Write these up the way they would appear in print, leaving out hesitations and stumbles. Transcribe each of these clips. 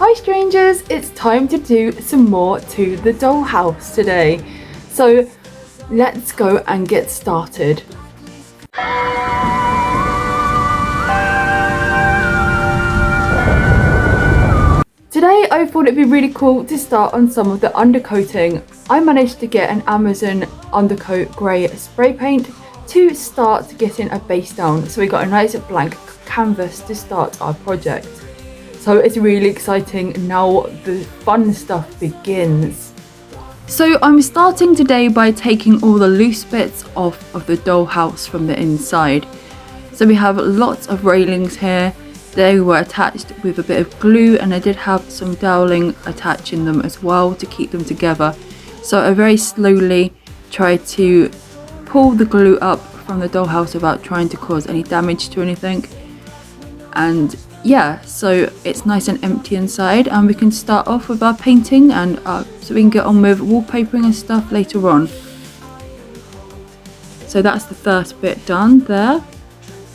Hi strangers, it's time to do some more to the dollhouse today. So let's go and get started. Today I thought it'd be really cool to start on some of the undercoating. I managed to get an Amazon undercoat grey spray paint to start getting a base down, so we got a nice blank canvas to start our project. So it's really exciting, now the fun stuff begins. So I'm starting today by taking all the loose bits off of the dollhouse from the inside. So we have lots of railings here. They were attached with a bit of glue, and I did have some doweling attaching them as well to keep them together. So I very slowly tried to pull the glue up from the dollhouse without trying to cause any damage to anything. And yeah, so it's nice and empty inside, and we can start off with our painting, and so we can get on with wallpapering and stuff later on. So that's the first bit done there.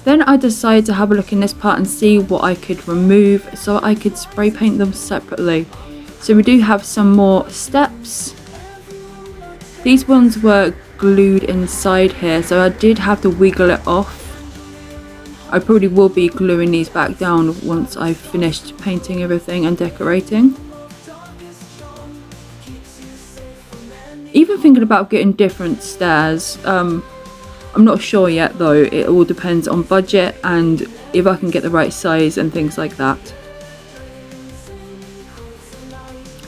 Then I decided to have a look in this part and see what I could remove so I could spray paint them separately. So we do have some more steps. These ones were glued inside here, so I did have to wiggle it off. I probably will be gluing these back down once I've finished painting everything and decorating. Even thinking about getting different stairs. I'm not sure yet though, it all depends on budget and if I can get the right size and things like that.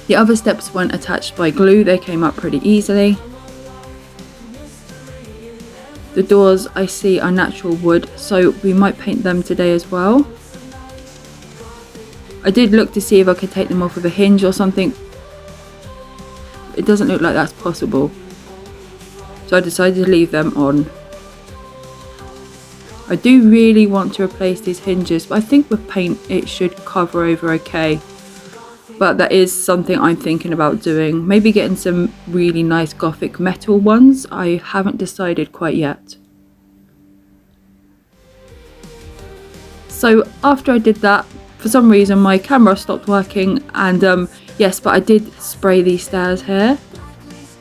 The other steps weren't attached by glue, they came up pretty easily. The doors I see are natural wood, so we might paint them today as well. I did look to see if I could take them off with a hinge or something. It doesn't look like that's possible, so I decided to leave them on. I do really want to replace these hinges, but I think with paint it should cover over okay. But that is something I'm thinking about doing. Maybe getting some really nice Gothic metal ones. I haven't decided quite yet. So after I did that, for some reason my camera stopped working, and yes, but I did spray these stairs here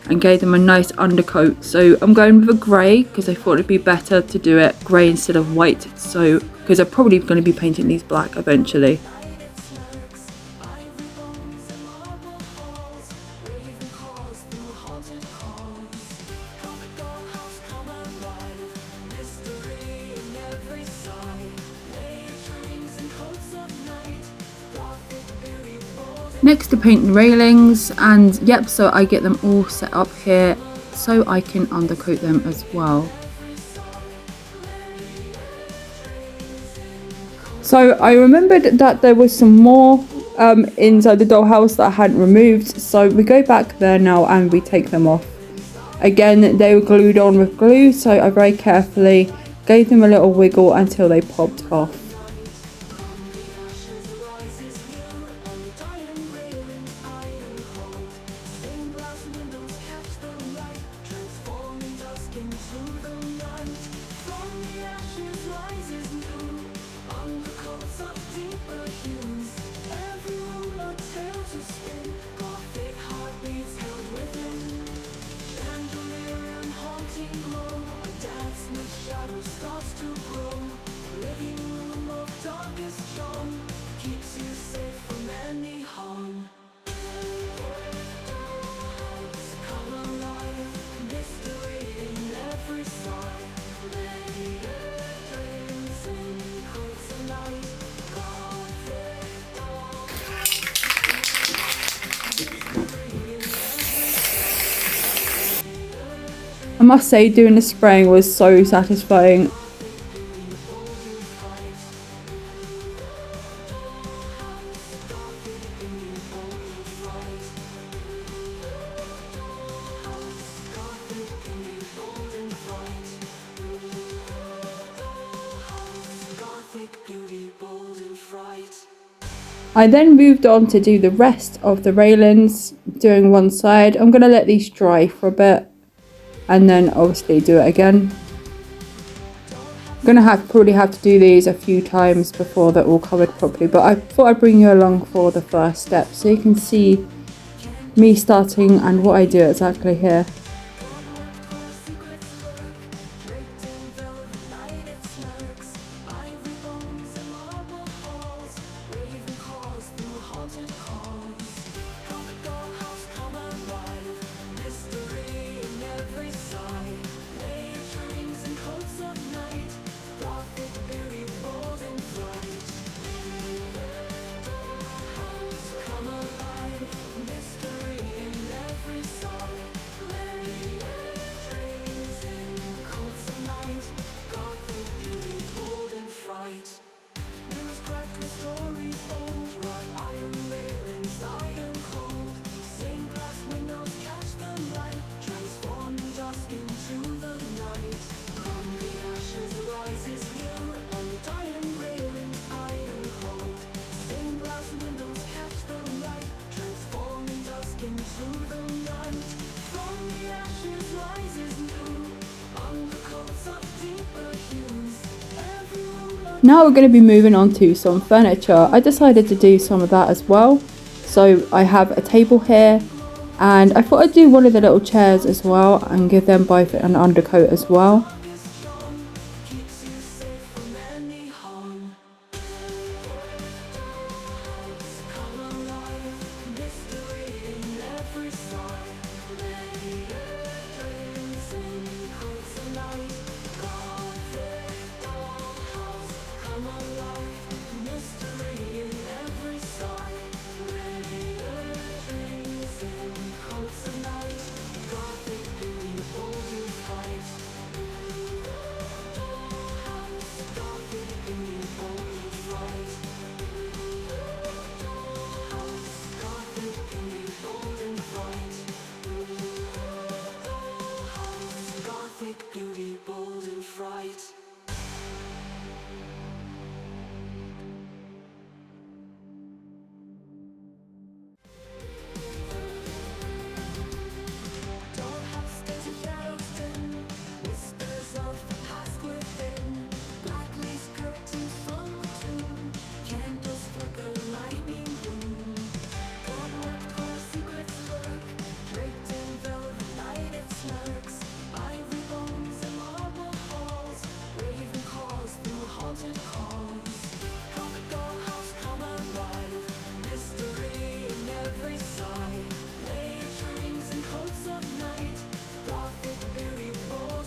and gave them a nice undercoat. So I'm going with a grey because I thought it'd be better to do it grey instead of white, so because I'm probably going to be painting these black eventually. Next to paint the railings, and yep, so I get them all set up here so I can undercoat them as well. So I remembered that there was some more inside the dollhouse that I hadn't removed, so we go back there now and we take them off. Again, they were glued on with glue, so I very carefully gave them a little wiggle until they popped off. I must say, doing the spraying was so satisfying. I then moved on to do the rest of the railings, doing one side. I'm going to let these dry for a bit and then obviously do it again. Gonna probably have to do these a few times before they're all covered properly, but I thought I'd bring you along for the first step so you can see me starting and what I do exactly here. Now we're going to be moving on to some furniture. I decided to do some of that as well. So I have a table here, and I thought I'd do one of the little chairs as well and give them both an undercoat as well.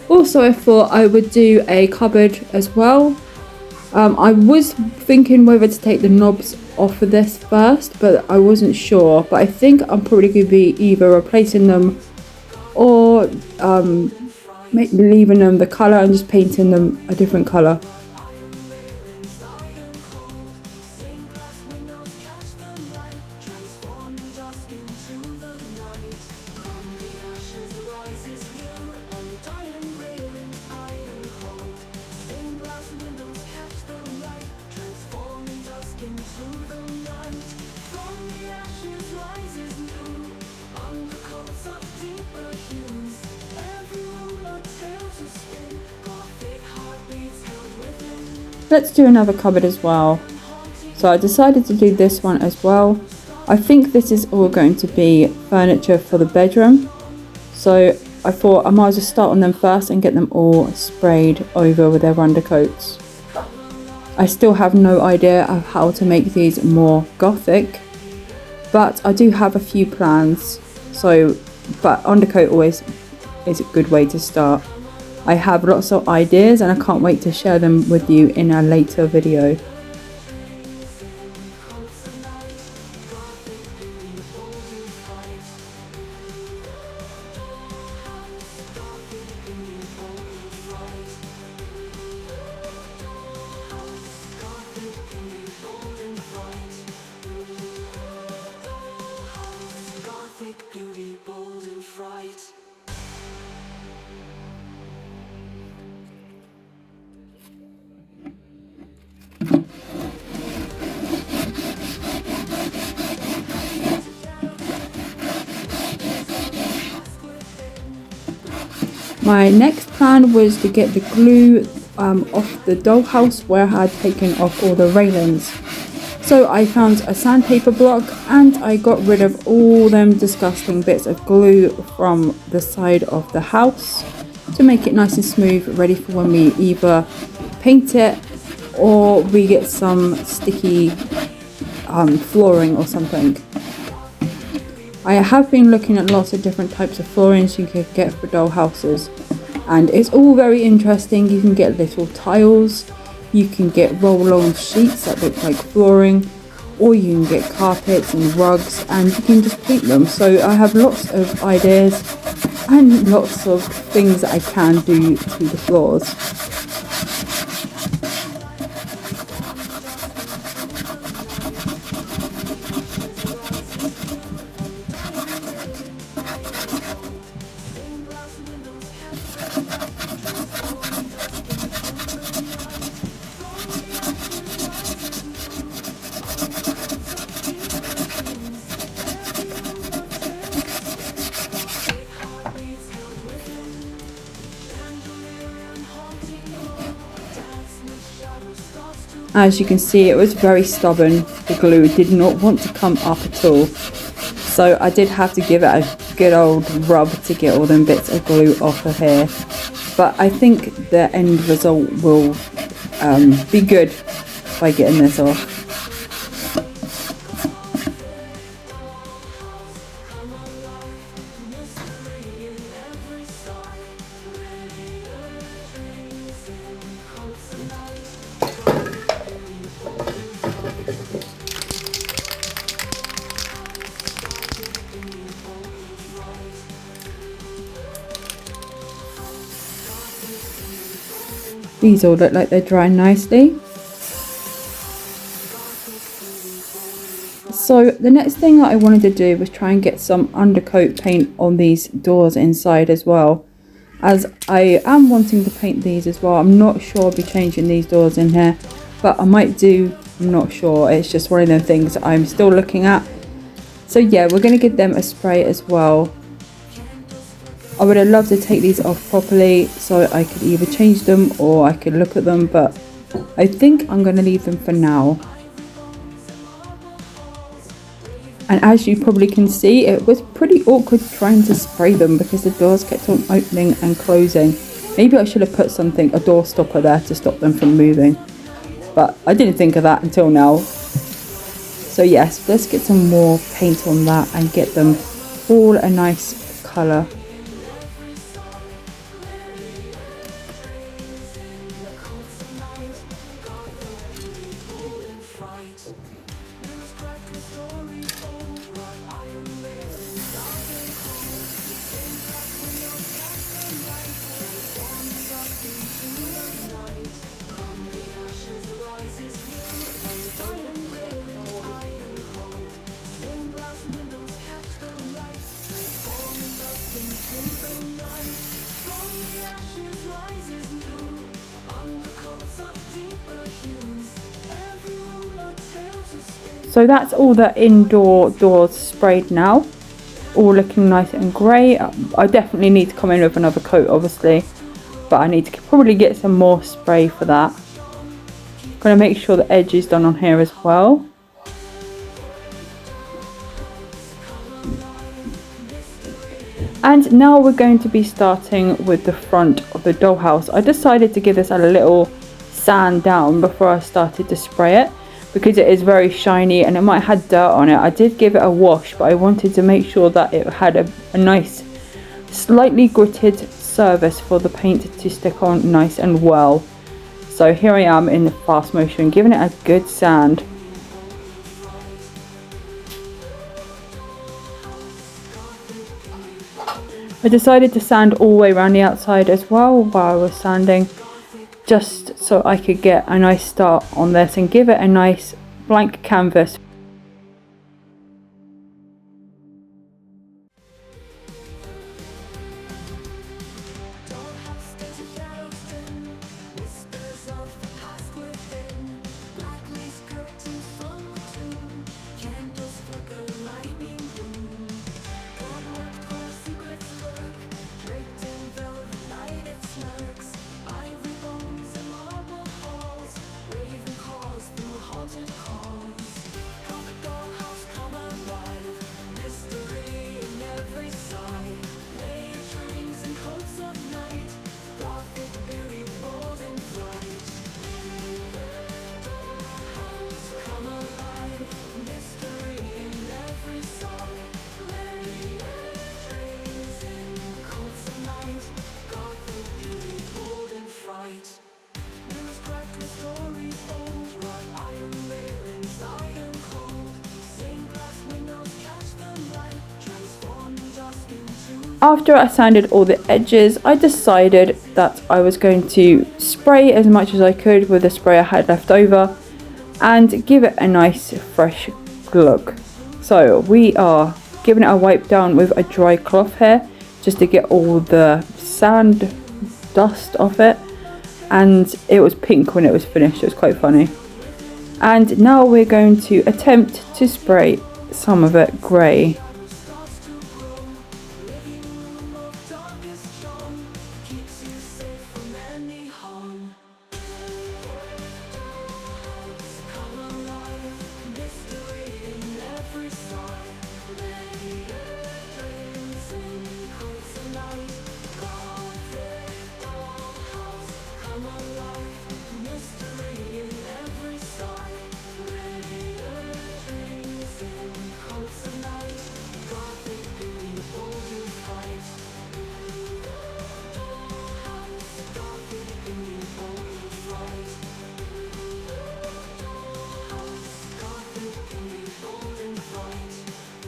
Also, I thought I would do a cupboard as well. I was thinking whether to take the knobs off of this first, but I wasn't sure. But I think I'm probably going to be either replacing them or leaving them the colour and just painting them a different colour. Let's do another cupboard as well. So I decided to do this one as well. I think this is all going to be furniture for the bedroom. So I thought I might as well start on them first and get them all sprayed over with their undercoats. I still have no idea of how to make these more Gothic, but I do have a few plans. But undercoat always is a good way to start. I have lots of ideas and I can't wait to share them with you in a later video. My next plan was to get the glue off the dollhouse where I had taken off all the railings. So I found a sandpaper block and I got rid of all them disgusting bits of glue from the side of the house to make it nice and smooth, ready for when we either paint it or we get some sticky flooring or something. I have been looking at lots of different types of floorings you can get for dollhouses, and it's all very interesting. You can get little tiles, you can get roll-on sheets that look like flooring, or you can get carpets and rugs and you can just paint them. So I have lots of ideas and lots of things that I can do to the floors. As you can see, it was very stubborn. The glue did not want to come up at all. So I did have to give it a good old rub to get all them bits of glue off of here. But I think the end result will be good by getting this off. These all look like they're drying nicely. So the next thing that I wanted to do was try and get some undercoat paint on these doors inside as well, as I am wanting to paint these as well. I'm not sure I'll be changing these doors in here, but I might do. I'm not sure. It's just one of them things I'm still looking at. So yeah, we're going to give them a spray as well. I would have loved to take these off properly so I could either change them or I could look at them, but I think I'm going to leave them for now. And as you probably can see, it was pretty awkward trying to spray them because the doors kept on opening and closing. Maybe I should have put something, a door stopper there to stop them from moving, but I didn't think of that until now. So yes, let's get some more paint on that and get them all a nice colour. So that's all the indoor doors sprayed now, all looking nice and grey. I definitely need to come in with another coat obviously, but I need to probably get some more spray for that. I'm going to make sure the edge is done on here as well. And now we're going to be starting with the front of the dollhouse. I decided to give this a little sand down before I started to spray it, because it is very shiny and it might have dirt on it. I did give it a wash, but I wanted to make sure that it had a nice slightly gritted surface for the paint to stick on nice and well. So here I am in the fast motion, giving it a good sand. I decided to sand all the way around the outside as well while I was sanding, just so I could get a nice start on this and give it a nice blank canvas. After I sanded all the edges, I decided that I was going to spray as much as I could with the spray I had left over and give it a nice fresh look. So we are giving it a wipe down with a dry cloth here just to get all the sand dust off it, and it was pink when it was finished. It was quite funny. And now we're going to attempt to spray some of it grey.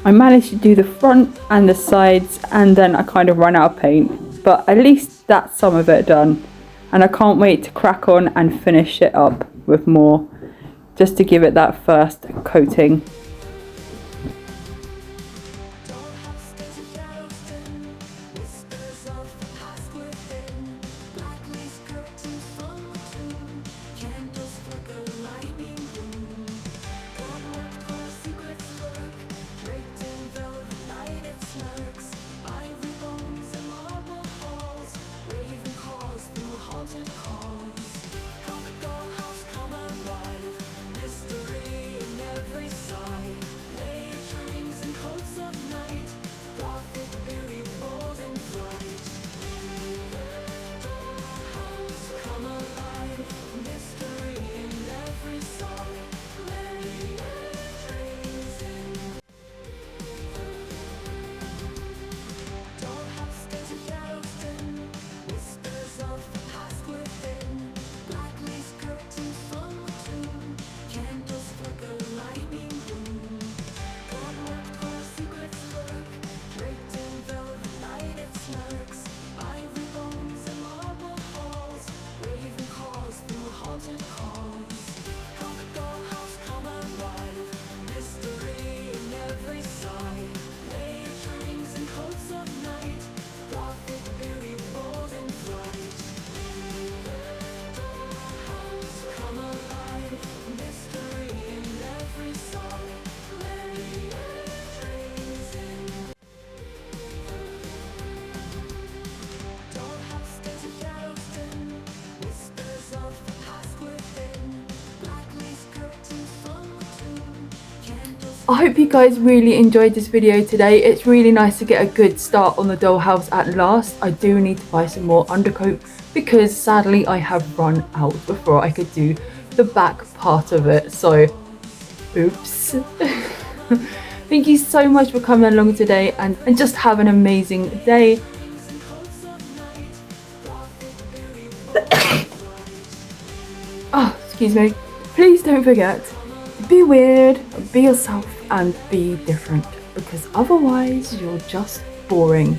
I managed to do the front and the sides, and then I kind of ran out of paint, but at least that's some of it done, and I can't wait to crack on and finish it up with more just to give it that first coating. I hope you guys really enjoyed this video today. It's really nice to get a good start on the dollhouse at last. I do need to buy some more undercoat because sadly I have run out before I could do the back part of it. So, oops. Thank you so much for coming along today and just have an amazing day. Oh, excuse me. Please don't forget to be weird, be yourself and be different, because otherwise you're just boring.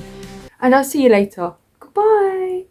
And I'll see you later. Goodbye.